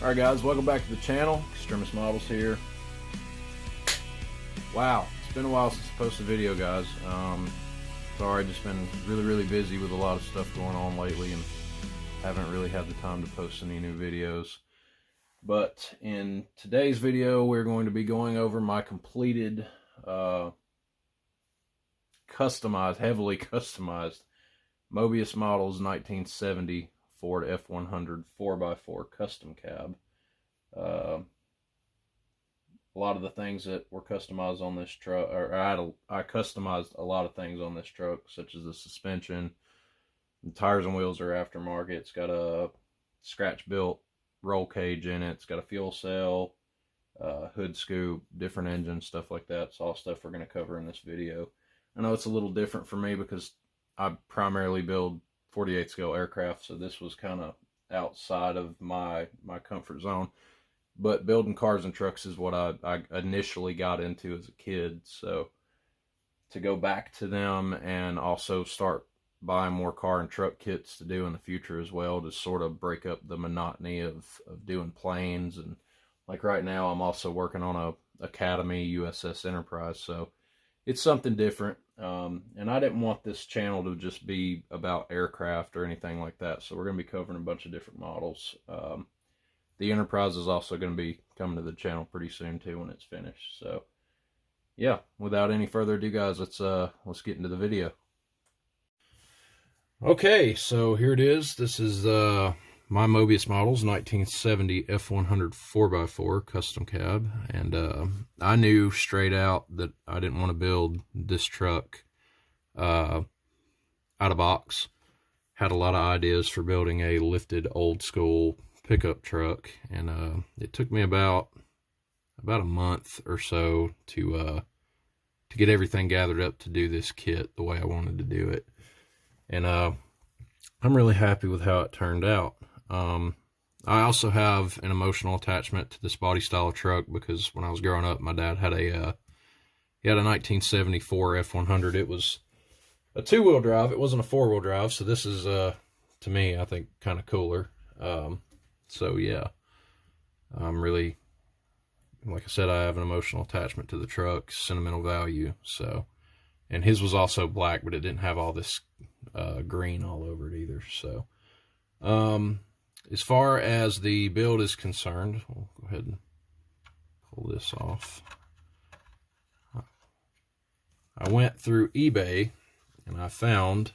Alright guys, welcome back to the channel. Moebius Models here. Wow, it's been a while since I posted a video, guys. Sorry, just been really busy with a lot of stuff going on lately and haven't really had the time to post any new videos. But in today's video, we're going to be going over my completed, heavily customized Moebius Models 1970 Ford F-100 4x4 custom cab. A lot of the things that were customized on this truck, or I customized a lot of things on this truck, such as the suspension. The tires and wheels are aftermarket. It's got a scratch-built roll cage in it. It's got a fuel cell, hood scoop, different engines, stuff like that. It's all stuff we're going to cover in this video. I know it's a little different for me because I primarily build 48 scale aircraft, so this was kind of outside of my comfort zone. But building cars and trucks is what I initially got into as a kid, so to go back to them and also start buying more car and truck kits to do in the future as well, to sort of break up the monotony of doing planes. And like right now I'm also working on a Academy USS Enterprise, so it's something different. And I didn't want this channel to just be about aircraft or anything like that, so we're going to be covering a bunch of different models. The Enterprise is also going to be coming to the channel pretty soon too when it's finished. So yeah, without any further ado, guys, let's get into the video. Okay, so here it is. This is my Moebius Models 1970 F-100 4x4 custom cab, and I knew straight out that I didn't want to build this truck out of box. Had a lot of ideas for building a lifted old school pickup truck, and it took me about a month or so to get everything gathered up to do this kit the way I wanted to do it. And I'm really happy with how it turned out. I also have an emotional attachment to this body style of truck because when I was growing up, my dad had he had a 1974 F-100. It was a two-wheel drive. It wasn't a four-wheel drive, so this is to me, I think, kind of cooler. So yeah, I'm really, like I said, I have an emotional attachment to the truck, sentimental value. So, and his was also black, but it didn't have all this green all over it either. So as far as the build is concerned, we'll go ahead and pull this off. I went through eBay and I found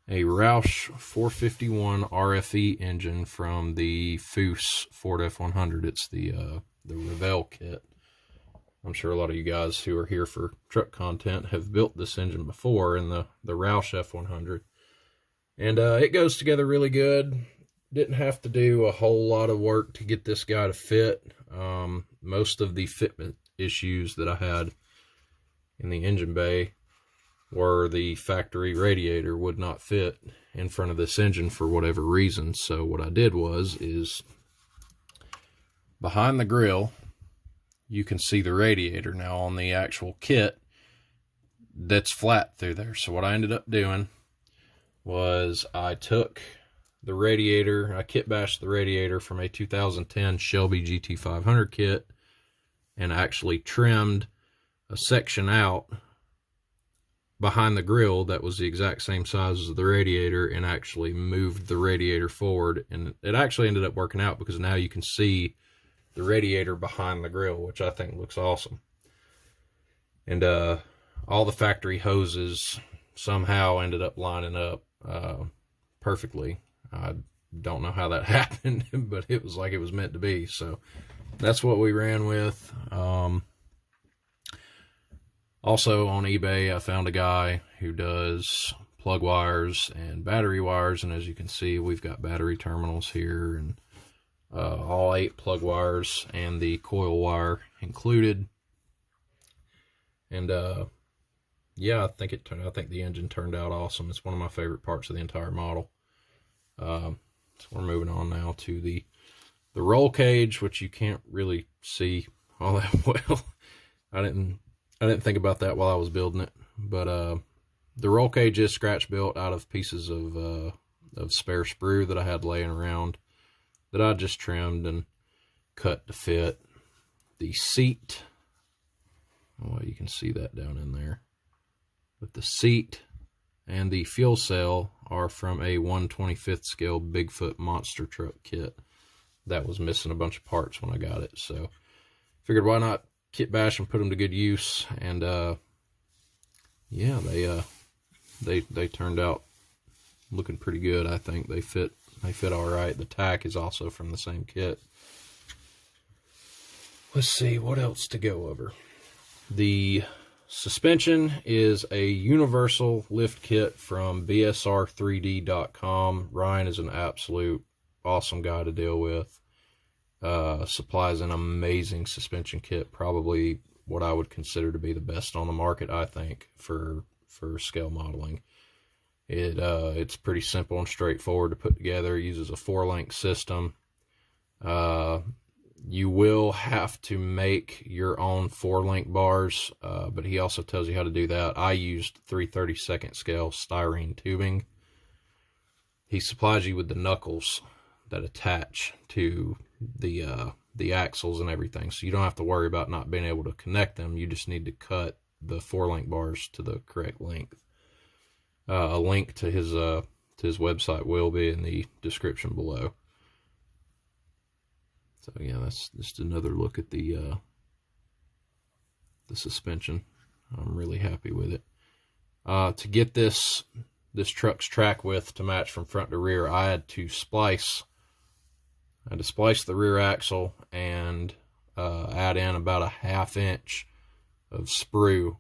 a Roush 451 RFE engine from the Foose Ford F-100. It's the Revell kit. I'm sure a lot of you guys who are here for truck content have built this engine before in the Roush F-100. And it goes together really good. Didn't have to do a whole lot of work to get this guy to fit. Most of the fitment issues that I had in the engine bay were the factory radiator would not fit in front of this engine for whatever reason. So what I did is behind the grill, you can see the radiator. Now on the actual kit, that's flat through there. So what I ended up doing was I took the radiator, I kit bashed the radiator from a 2010 Shelby GT500 kit and actually trimmed a section out behind the grill that was the exact same size as the radiator and actually moved the radiator forward. And it actually ended up working out because now you can see the radiator behind the grill, which I think looks awesome. And all the factory hoses somehow ended up lining up perfectly. I don't know how that happened, but it was like it was meant to be. So that's what we ran with. Also on eBay, I found a guy who does plug wires and battery wires, and as you can see, we've got battery terminals here and all 8 plug wires and the coil wire included. And yeah, I think the engine turned out awesome. It's one of my favorite parts of the entire model. So we're moving on now to the roll cage, which you can't really see all that well. I didn't think about that while I was building it, but the roll cage is scratch built out of pieces of spare sprue that I had laying around that I just trimmed, and cut to fit. The seat, well, you can see that down in there. But the seat and the fuel cell are from a 1/25th scale Bigfoot monster truck kit. That was missing a bunch of parts when I got it, so figured why not kit bash and put them to good use. And yeah, they turned out looking pretty good. I think they fit all right. The tack is also from the same kit. Let's see what else to go over. The suspension is a universal lift kit from bsr3d.com. Ryan is an absolute awesome guy to deal with. Supplies an amazing suspension kit, probably what I would consider to be the best on the market, I think, for scale modeling. It's pretty simple and straightforward to put together. It uses a 4-link system. You will have to make your own 4-link bars, but he also tells you how to do that. I used 3/32 scale styrene tubing. He supplies you with the knuckles that attach to the axles and everything, so you don't have to worry about not being able to connect them. You just need to cut the 4-link bars to the correct length. A link to his website will be in the description below. So yeah, that's just another look at the suspension. I'm really happy with it. To get this truck's track width to match from front to rear, I had to splice the rear axle and add in about a 1/2 inch of sprue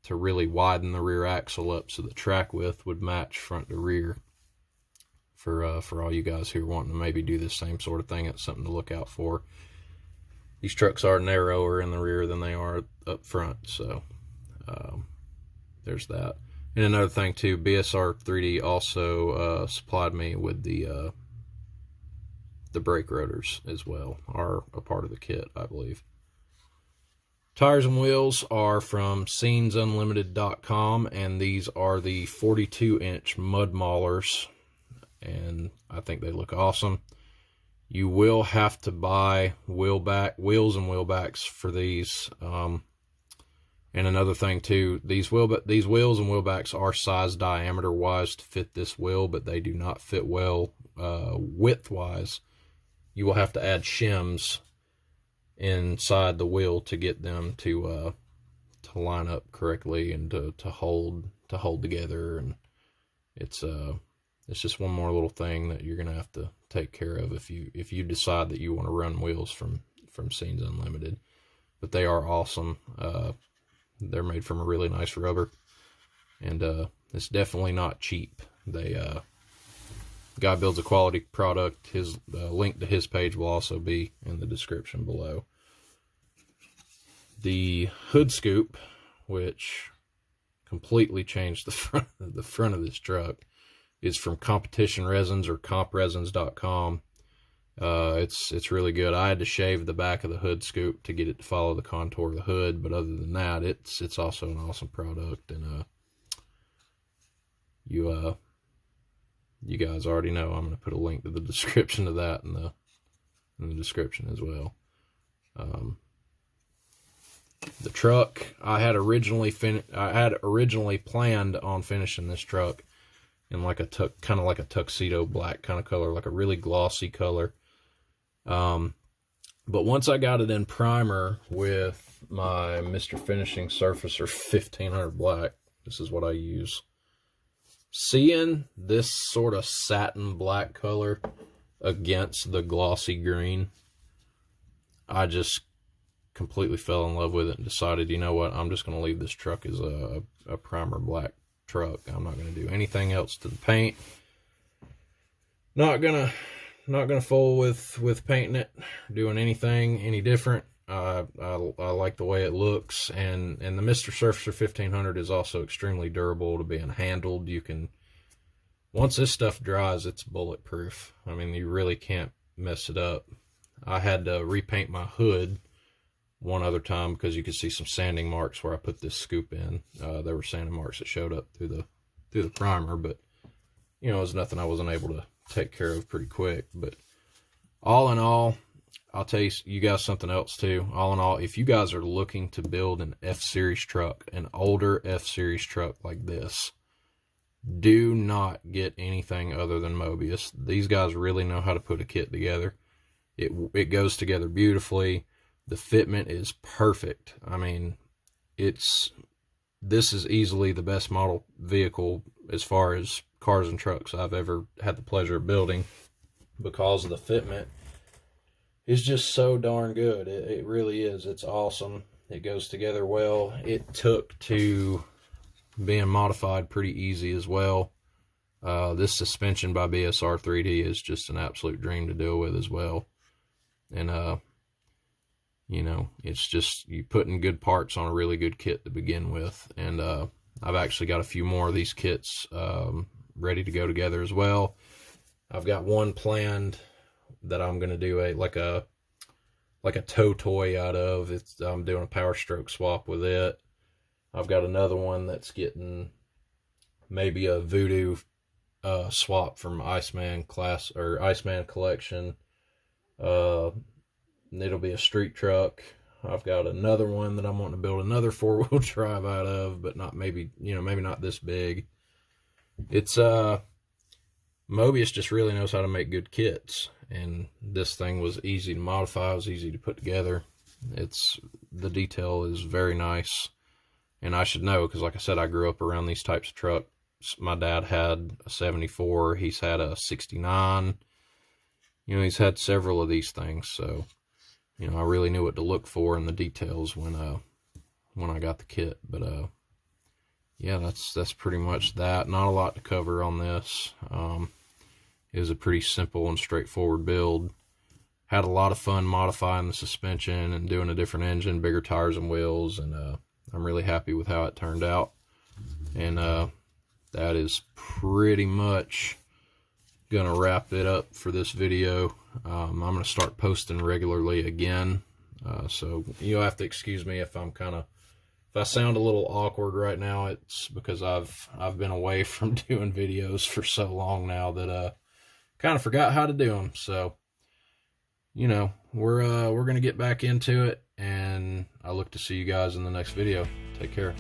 to really widen the rear axle up so the track width would match front to rear. For all you guys who are wanting to maybe do this same sort of thing, it's something to look out for. These trucks are narrower in the rear than they are up front, so there's that. And another thing too, BSR3D also supplied me with the brake rotors as well, are a part of the kit, I believe. Tires and wheels are from scenesunlimited.com, and these are the 42-inch mud maulers, and I think they look awesome. You will have to buy wheels and wheel backs for these. And another thing too, these wheels and wheel backs are size diameter wise to fit this wheel, but they do not fit well width wise. You will have to add shims inside the wheel to get them to line up correctly and to hold together, and it's just one more little thing that you're gonna have to take care of if you decide that you want to run wheels from Scenes Unlimited. But they are awesome. They're made from a really nice rubber, and it's definitely not cheap. Guy builds a quality product. His link to his page will also be in the description below. The hood scoop, which completely changed the front of this truck, is from Competition Resins or compresins.com. It's really good. I had to shave the back of the hood scoop to get it to follow the contour of the hood, but other than that, it's also an awesome product. And you guys already know I'm going to put a link to the description of that in the description as well. The truck, I had originally planned on finishing this truck in like kind of like a tuxedo black kind of color, like a really glossy color. But once I got it in primer with my Mr. Finishing Surfacer 1500 black, this is what I use. Seeing this sort of satin black color against the glossy green, I just completely fell in love with it and decided, you know what, I'm just going to leave this truck as a primer black truck. I'm not going to do anything else to the paint. Not gonna fool with painting it, doing anything any different. I like the way it looks, and the Mr. Surfacer 1500 is also extremely durable to being handled. You can, once this stuff dries, it's bulletproof. I mean, you really can't mess it up. I had to repaint my hood one other time because you could see some sanding marks where I put this scoop in. There were sanding marks that showed up through the primer, but you know, it was nothing I wasn't able to take care of pretty quick. But all in all, I'll tell you guys something else too. All in all, if you guys are looking to build an F-Series truck, an older F-Series truck like this, do not get anything other than Moebius. These guys really know how to put a kit together. It goes together beautifully. The fitment is perfect. I mean, this is easily the best model vehicle as far as cars and trucks I've ever had the pleasure of building, because of the fitment is just so darn good. It really is. It's awesome. It goes together well. It took to being modified pretty easy as well. This suspension by BSR 3D is just an absolute dream to deal with as well. And you know, it's just you putting good parts on a really good kit to begin with. And I've actually got a few more of these kits ready to go together as well. I've got one planned that I'm going to do like a tow toy out of. I'm doing a power stroke swap with it. I've got another one that's getting maybe a Voodoo swap from Iceman class or Iceman collection. It'll be a street truck. I've got another one that I'm wanting to build another 4-wheel drive out of, but not maybe not this big. It's Moebius just really knows how to make good kits, and this thing was easy to modify. It was easy to put together. The detail is very nice, and I should know because, like I said, I grew up around these types of trucks. My dad had a 74. He's had a 69. You know, he's had several of these things, so you know, I really knew what to look for in the details when I got the kit. But yeah, that's pretty much that. Not a lot to cover on this. It was a pretty simple and straightforward build. Had a lot of fun modifying the suspension and doing a different engine, bigger tires and wheels, and I'm really happy with how it turned out. And that is pretty much gonna wrap it up for this video. I'm gonna start posting regularly again, so you'll have to excuse me if if I sound a little awkward right now. It's because I've been away from doing videos for so long now that kind of forgot how to do them. So you know, we're gonna get back into it, and I look to see you guys in the next video. Take care.